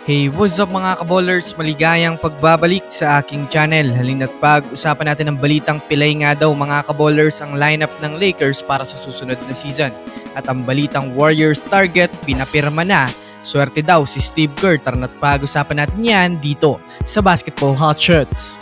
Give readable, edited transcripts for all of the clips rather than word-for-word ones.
Hey, what's up mga kaballers? Maligayang pagbabalik sa aking channel. Halina't pag-usapan natin ang balitang pilay nga daw mga kaballers ang lineup ng Lakers para sa susunod na season. At ang balitang Warriors target pinapirma na. Swerte daw si Steve Kerr. Tara't pag-usapan natin yan dito sa Basketball Hotshots.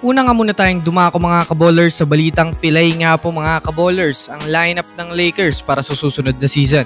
Una nga muna tayong dumako mga kaballers sa balitang pilay nga po mga kaballers ang lineup ng Lakers para sa susunod na season.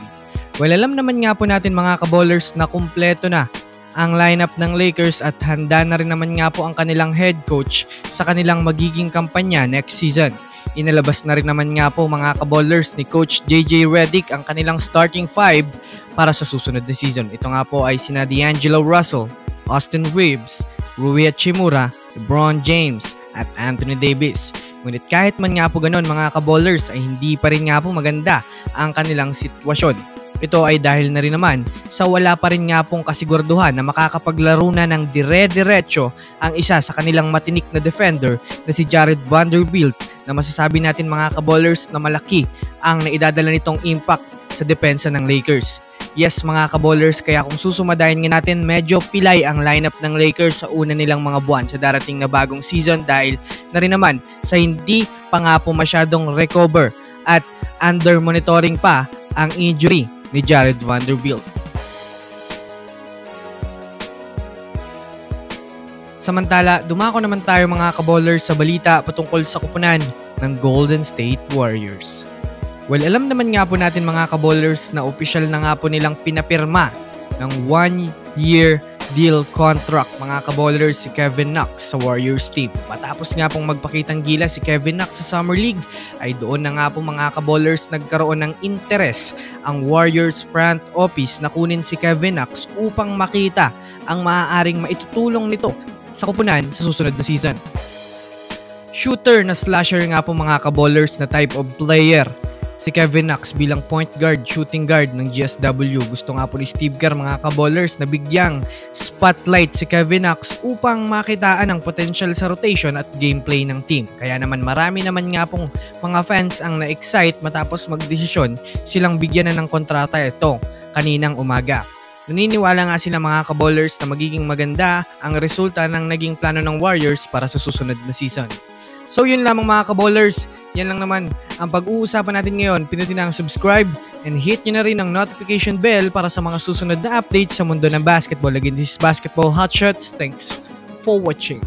Well, alam naman nga po natin mga kaballers na kumpleto na ang lineup ng Lakers at handa na rin naman nga po ang kanilang head coach sa kanilang magiging kampanya next season. Inalabas na rin naman nga po mga kaballers ni Coach JJ Redick ang kanilang starting five para sa susunod na season. Ito nga po ay sina D'Angelo Russell, Austin Reeves, Rui Hachimura, LeBron James at Anthony Davis. Ngunit kahit man nga po ganun mga kaballers ay hindi pa rin nga po maganda ang kanilang sitwasyon. Ito ay dahil na rin naman sa wala pa rin nga pong kasiguraduhan na makakapaglaro na ng dire-diretso ang isa sa kanilang matinik na defender na si Jared Vanderbilt na masasabi natin mga kaballers na malaki ang naidadala nitong impact sa depensa ng Lakers. Yes mga kaballers, kaya kung susumadayin nga natin medyo pilay ang lineup ng Lakers sa una nilang mga buwan sa darating na bagong season dahil na rin naman sa hindi pa nga po masyadong recover at under monitoring pa ang injury ni Jared Vanderbilt. Samantala, dumako naman tayo mga kaballers sa balita patungkol sa kupunan ng Golden State Warriors. Well, alam naman nga po natin mga kaballers na opisyal na nga po nilang pinapirma ng 1-year deal contract mga kaballers si Kevin Knox sa Warriors team. Matapos nga pong magpakitang gila si Kevin Knox sa Summer League ay doon na nga po mga kaballers nagkaroon ng interes ang Warriors front office na kunin si Kevin Knox upang makita ang maaaring maitutulong nito sa kupunan sa susunod na season. Shooter na slasher nga po mga kaballers na type of player si Kevin Knox bilang point guard, shooting guard ng GSW. Gusto nga po ni Steve Kerr mga kaballers na bigyang spotlight si Kevin Knox upang makitaan ang potential sa rotation at gameplay ng team. Kaya naman marami naman nga pong mga fans ang na-excite matapos magdesisyon silang bigyan na ng kontrata ito kaninang umaga. Naniniwala nga sila mga kaballers na magiging maganda ang resulta ng naging plano ng Warriors para sa susunod na season. So yun lamang mga kaballers, yan lang naman ang pag-uusapan natin ngayon. Pinutin na ang subscribe and hit nyo na rin ang notification bell para sa mga susunod na updates sa mundo ng basketball. Again, this is Basketball Hotshots. Thanks for watching.